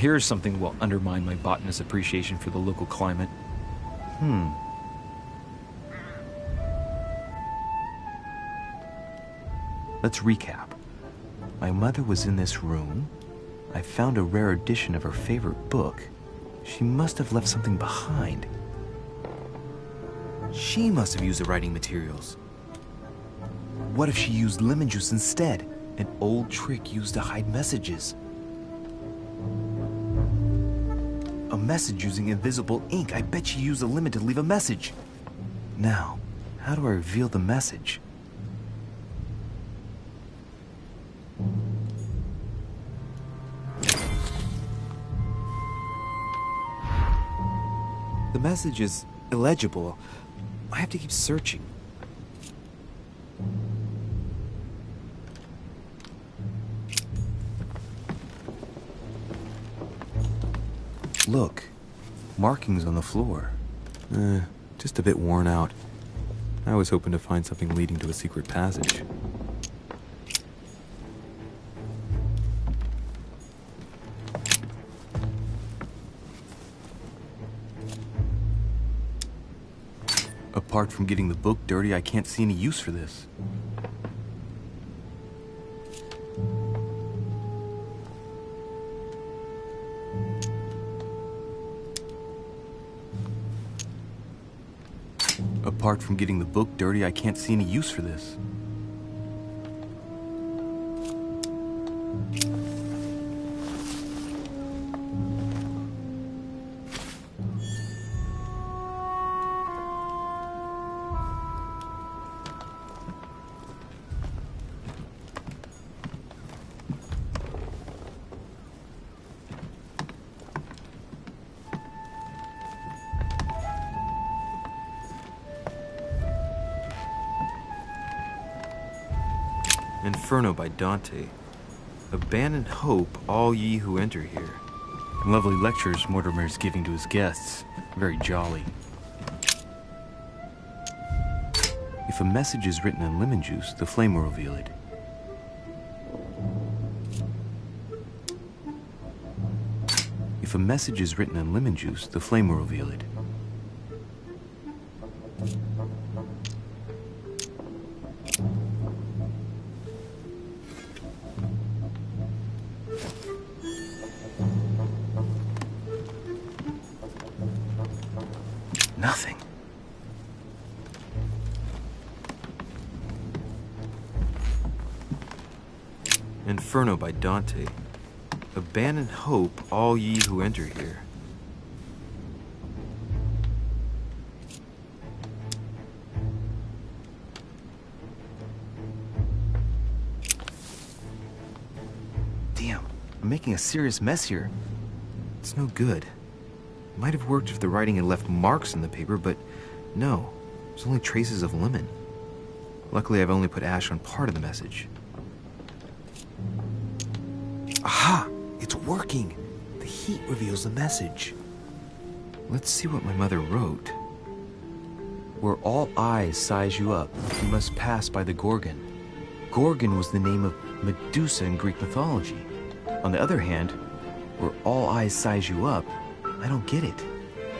Here's something that will undermine my botanist's appreciation for the local climate. Let's recap. My mother was in this room. I found a rare edition of her favorite book. She must have left something behind. She must have used the writing materials. What if she used lemon juice instead? An old trick used to hide messages. A message using invisible ink. I bet she used a lemon to leave a message. Now, how do I reveal the message? The message is illegible. I have to keep searching. Look, markings on the floor. Just a bit worn out. I was hoping to find something leading to a secret passage. Apart from getting the book dirty, I can't see any use for this. Apart from getting the book dirty, I can't see any use for this. Inferno by Dante. Abandon hope, all ye who enter here. Lovely lectures Mortimer's giving to his guests. Very jolly. If a message is written in lemon juice, the flame will reveal it. If a message is written in lemon juice, the flame will reveal it. Nothing. Inferno by Dante. Abandon hope, all ye who enter here. Damn, I'm making a serious mess here. It's no good. Might have worked if the writing had left marks in the paper, but no, there's only traces of lemon. Luckily, I've only put ash on part of the message. Aha! It's working! The heat reveals the message. Let's see what my mother wrote. Where all eyes size you up, you must pass by the Gorgon. Gorgon was the name of Medusa in Greek mythology. On the other hand, where all eyes size you up, I don't get it.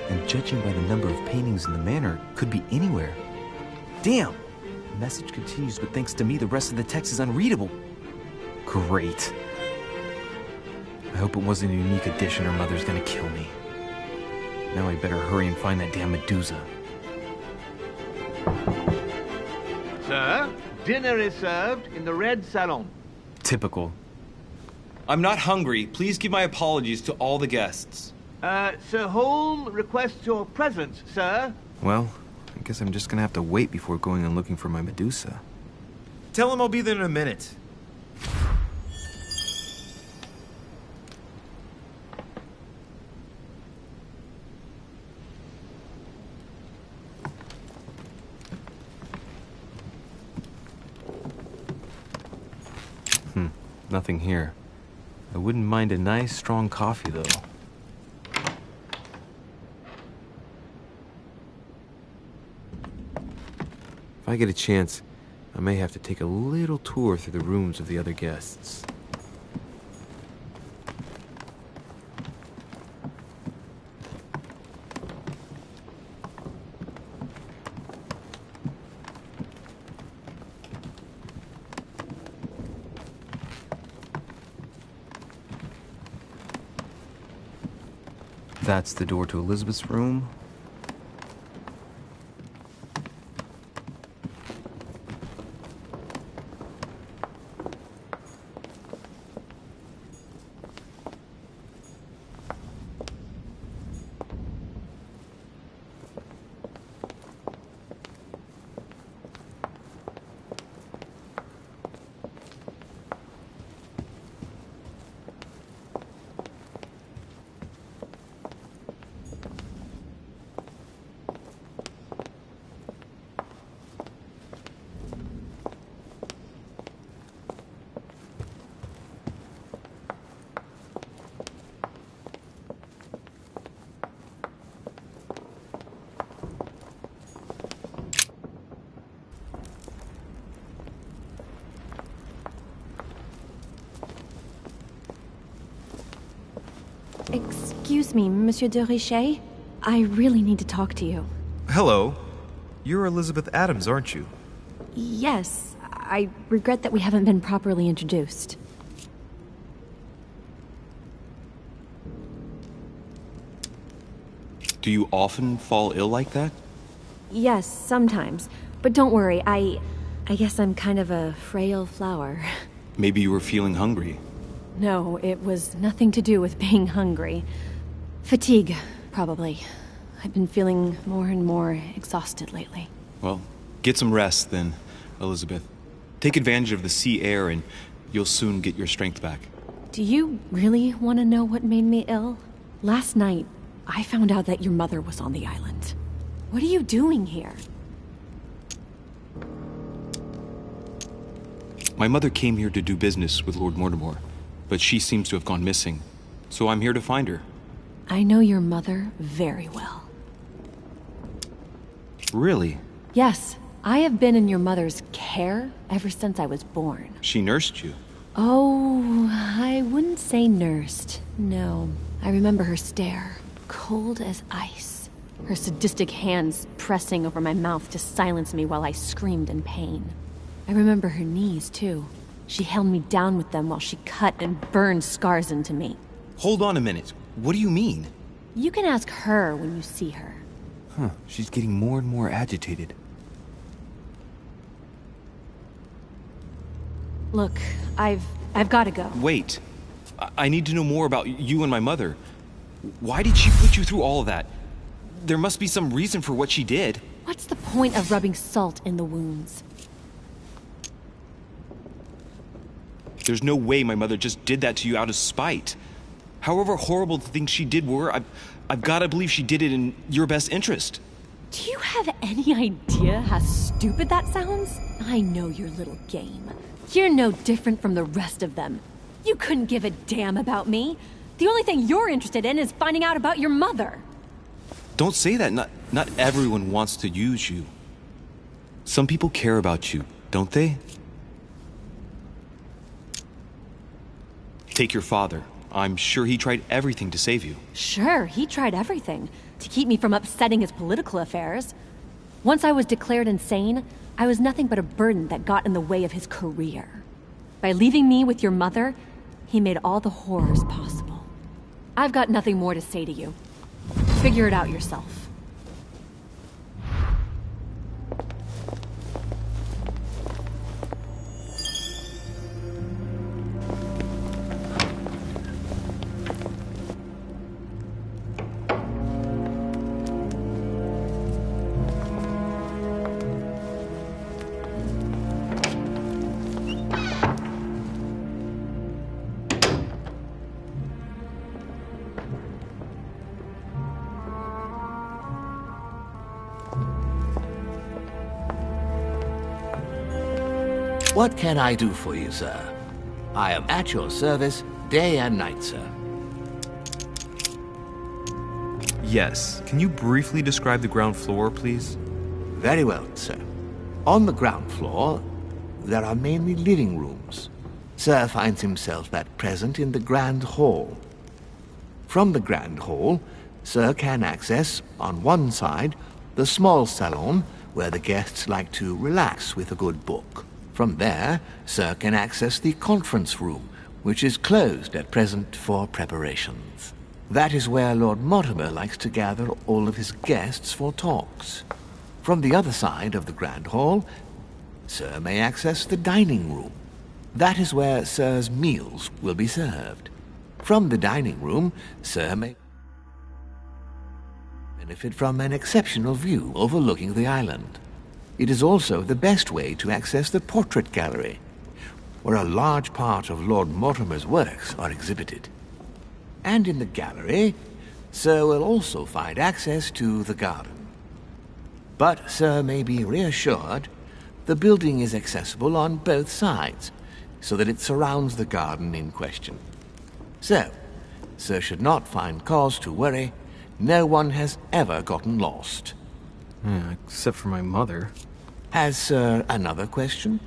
And judging by the number of paintings in the manor, could be anywhere. Damn! The message continues, but thanks to me, the rest of the text is unreadable. Great. I hope it wasn't a unique edition or Mother's gonna kill me. Now I better hurry and find that damn Medusa. Sir, dinner is served in the red salon. Typical. I'm not hungry. Please give my apologies to all the guests. Sir Holm requests your presence, sir. Well, I guess I'm just gonna have to wait before going and looking for my Medusa. Tell him I'll be there in a minute. Nothing here. I wouldn't mind a nice, strong coffee, though. If I get a chance, I may have to take a little tour through the rooms of the other guests. That's the door to Elizabeth's room. Excuse me, Monsieur de Richet. I really need to talk to you. Hello. You're Elizabeth Adams, aren't you? Yes, I regret that we haven't been properly introduced. Do you often fall ill like that? Yes, sometimes. But don't worry, I guess I'm kind of a frail flower. Maybe you were feeling hungry. No, it was nothing to do with being hungry. Fatigue, probably. I've been feeling more and more exhausted lately. Well, get some rest then, Elizabeth. Take advantage of the sea air and you'll soon get your strength back. Do you really want to know what made me ill? Last night, I found out that your mother was on the island. What are you doing here? My mother came here to do business with Lord Mortimer, but she seems to have gone missing. So I'm here to find her. I know your mother very well. Really? Yes, I have been in your mother's care ever since I was born. She nursed you? Oh, I wouldn't say nursed. No. I remember her stare, cold as ice. Her sadistic hands pressing over my mouth to silence me while I screamed in pain. I remember her knees, too. She held me down with them while she cut and burned scars into me. Hold on a minute. What do you mean? You can ask her when you see her. Huh, she's getting more and more agitated. Look, I've got to go. Wait. I need to know more about you and my mother. Why did she put you through all of that? There must be some reason for what she did. What's the point of rubbing salt in the wounds? There's no way my mother just did that to you out of spite. However horrible the things she did were, I've got to believe she did it in your best interest. Do you have any idea how stupid that sounds? I know your little game. You're no different from the rest of them. You couldn't give a damn about me. The only thing you're interested in is finding out about your mother. Don't say that. Not everyone wants to use you. Some people care about you, don't they? Take your father. I'm sure he tried everything to save you. Sure, he tried everything to keep me from upsetting his political affairs. Once I was declared insane, I was nothing but a burden that got in the way of his career. By leaving me with your mother, he made all the horrors possible. I've got nothing more to say to you. Figure it out yourself. What can I do for you, sir? I am at your service day and night, sir. Yes. Can you briefly describe the ground floor, please? Very well, sir. On the ground floor, there are mainly living rooms. Sir finds himself at present in the Grand Hall. From the Grand Hall, Sir can access, on one side, the small salon, where the guests like to relax with a good book. From there, Sir can access the conference room, which is closed at present for preparations. That is where Lord Mortimer likes to gather all of his guests for talks. From the other side of the Grand Hall, Sir may access the dining room. That is where Sir's meals will be served. From the dining room, Sir may benefit from an exceptional view overlooking the island. It is also the best way to access the portrait gallery, where a large part of Lord Mortimer's works are exhibited. And in the gallery, Sir will also find access to the garden. But Sir may be reassured the building is accessible on both sides, so that it surrounds the garden in question. So, Sir should not find cause to worry. No one has ever gotten lost. Yeah, except for my mother. Has Sir another question?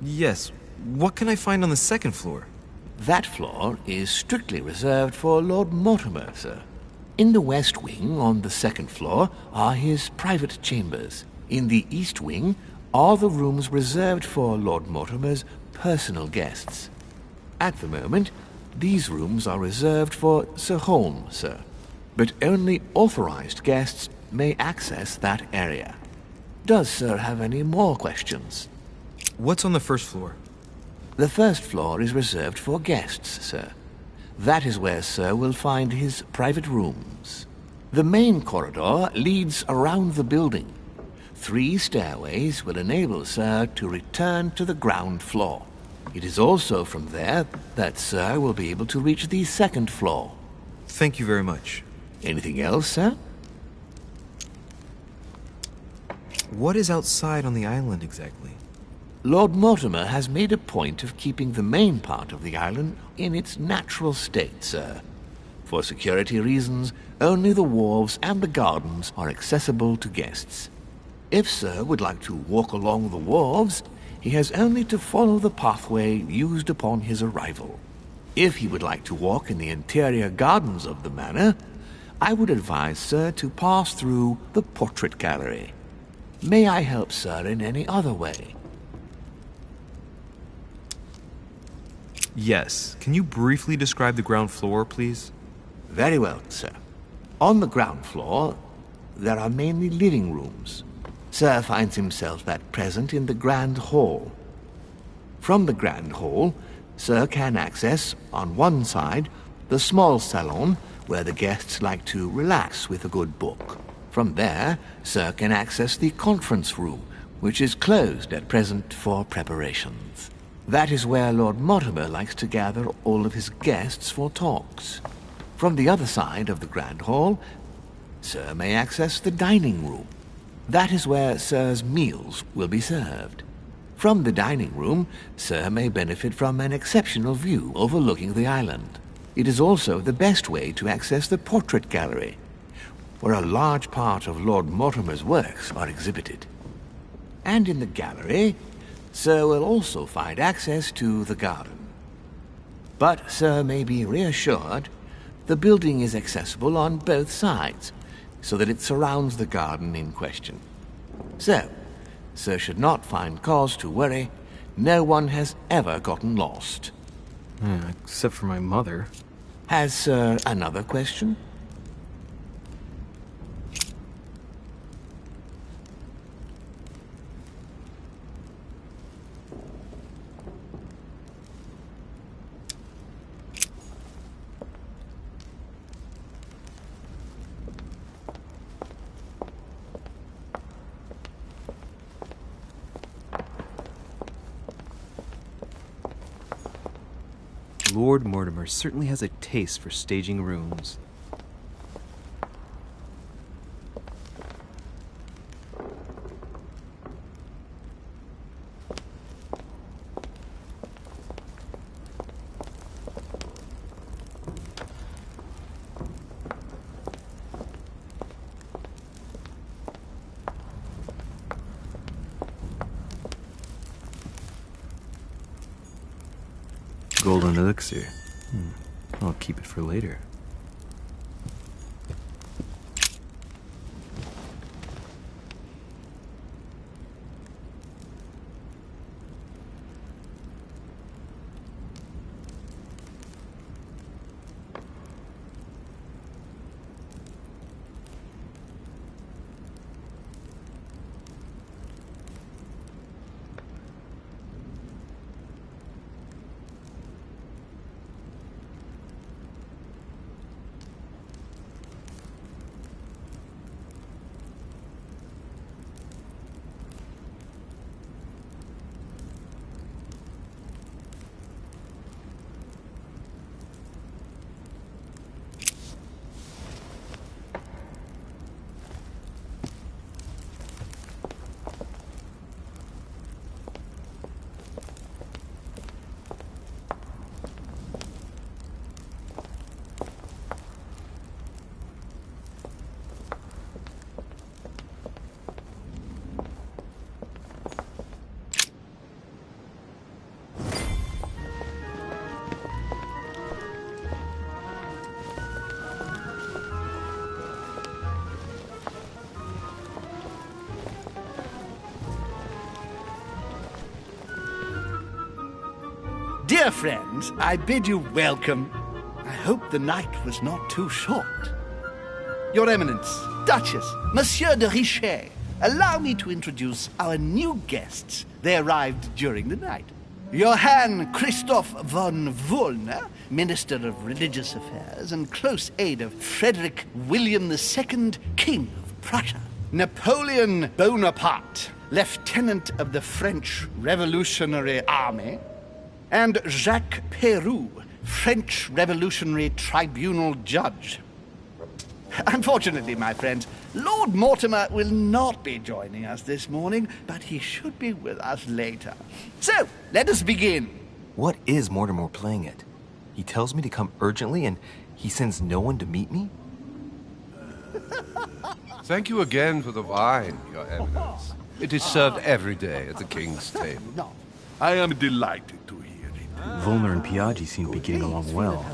Yes. What can I find on the second floor? That floor is strictly reserved for Lord Mortimer, sir. In the west wing, on the second floor, are his private chambers. In the east wing are the rooms reserved for Lord Mortimer's personal guests. At the moment, these rooms are reserved for Sir Holmes, sir. But only authorized guests may access that area. Does Sir have any more questions? What's on the first floor? The first floor is reserved for guests, sir. That is where Sir will find his private rooms. The main corridor leads around the building. 3 stairways will enable Sir to return to the ground floor. It is also from there that Sir will be able to reach the second floor. Thank you very much. Anything else, sir? What is outside on the island exactly? Lord Mortimer has made a point of keeping the main part of the island in its natural state, sir. For security reasons, only the wharves and the gardens are accessible to guests. If Sir would like to walk along the wharves, he has only to follow the pathway used upon his arrival. If he would like to walk in the interior gardens of the manor, I would advise Sir to pass through the portrait gallery. May I help Sir in any other way? Yes. Can you briefly describe the ground floor, please? Very well, sir. On the ground floor, there are mainly living rooms. Sir finds himself at present in the Grand Hall. From the Grand Hall, Sir can access, on one side, the small salon where the guests like to relax with a good book. From there, Sir can access the conference room, which is closed at present for preparations. That is where Lord Mortimer likes to gather all of his guests for talks. From the other side of the Grand Hall, Sir may access the dining room. That is where Sir's meals will be served. From the dining room, Sir may benefit from an exceptional view overlooking the island. It is also the best way to access the portrait gallery, where a large part of Lord Mortimer's works are exhibited. And in the gallery, Sir will also find access to the garden. But Sir may be reassured the building is accessible on both sides, so that it surrounds the garden in question. So, Sir should not find cause to worry. No one has ever gotten lost. Except for my mother. Has Sir another question? Lord Mortimer certainly has a taste for staging rooms. Golden elixir. I'll keep it for later. Dear friends, I bid you welcome. I hope the night was not too short. Your Eminence, Duchess, Monsieur de Richet, allow me to introduce our new guests. They arrived during the night. Johann Christoph von Wollner, Minister of Religious Affairs and close aide of Frederick William II, King of Prussia. Napoleon Bonaparte, Lieutenant of the French Revolutionary Army. And Jacques Peroux, French Revolutionary Tribunal Judge. Unfortunately, my friends, Lord Mortimer will not be joining us this morning, but he should be with us later. So, let us begin. What is Mortimer playing at? He tells me to come urgently and he sends no one to meet me? Thank you again for the wine, Your Eminence. It is served every day at the king's table. No. I am delighted to hear it. Volner and Piaggi seem to be getting along well.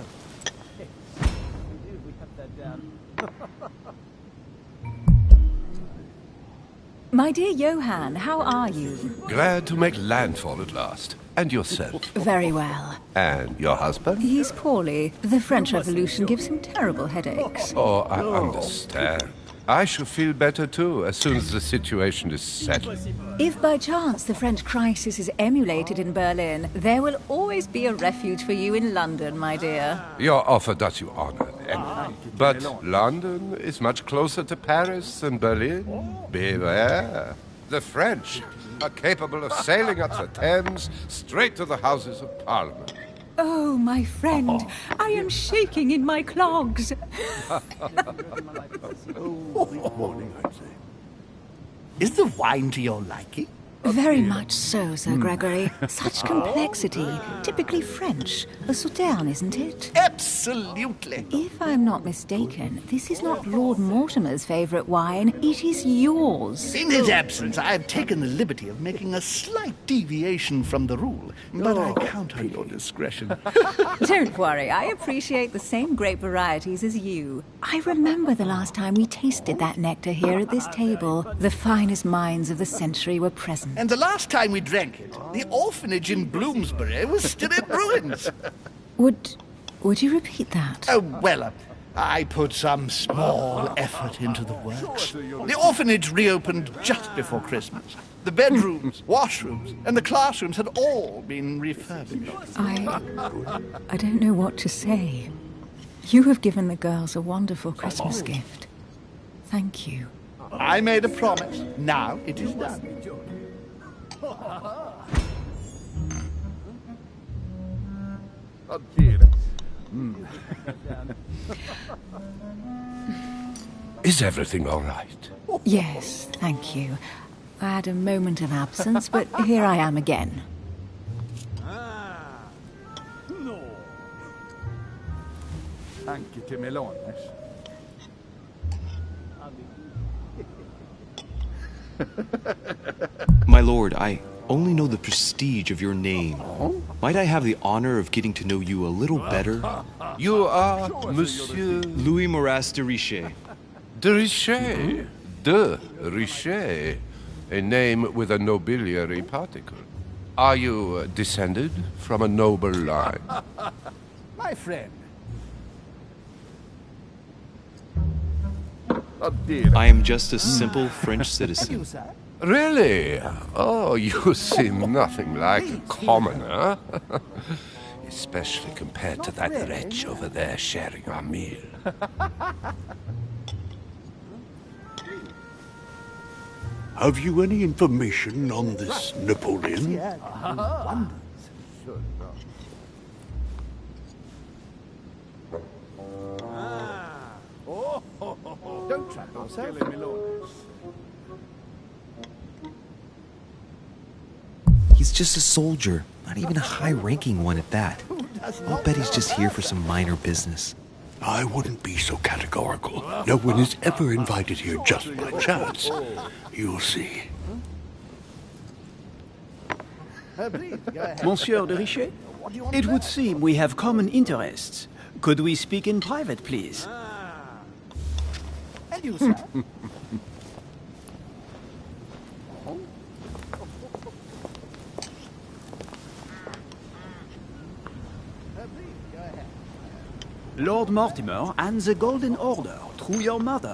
My dear Johann, how are you? Glad to make landfall at last. And yourself? Very well. And your husband? He's poorly. The French Revolution gives him terrible headaches. Oh, I understand. I shall feel better too as soon as the situation is settled. If by chance the French crisis is emulated in Berlin, there will always be a refuge for you in London, my dear. Your offer does you honor, Emily. But London is much closer to Paris than Berlin. Beware. The French are capable of sailing up the Thames straight to the Houses of Parliament. Oh, my friend, I am shaking in my clogs. Is the wine to your liking? Very much so, Sir Gregory. Such complexity. Typically French. A Sauterne, isn't it? Absolutely. If I'm not mistaken, this is not Lord Mortimer's favourite wine. It is yours. In his absence, I have taken the liberty of making a slight deviation from the rule, but I count on your discretion. Don't worry, I appreciate the same grape varieties as you. I remember the last time we tasted that nectar here at this table. The finest minds of the century were present. And the last time we drank it, the orphanage in Bloomsbury was still in ruins. Would you repeat that? Oh, well, I put some small effort into the works. The orphanage reopened just before Christmas. The bedrooms, washrooms, and the classrooms had all been refurbished. I don't know what to say. You have given the girls a wonderful Christmas gift. Thank you. I made a promise. Now it is done. Is everything all right? Yes, thank you. I had a moment of absence, but here I am again. My lord, I only know the prestige of your name. Might I have the honor of getting to know you a little better? You are Monsieur Louis Moras de Richet. de Richet. De Richet. A name with a nobiliary particle. Are you descended from a noble line? My friend. I am just a simple French citizen. Really? Oh, you seem nothing like a commoner. Especially compared to that wretch over there sharing our meal. Have you any information on this Napoleon? Don't trap yourself. He's just a soldier, not even a high-ranking one at that. I'll bet he's just here for some minor business. I wouldn't be so categorical. No one is ever invited here just by chance. You'll see. Monsieur de Richet, it would seem we have common interests. Could we speak in private, please? And you, sir? Lord Mortimer and the Golden Order, through your mother.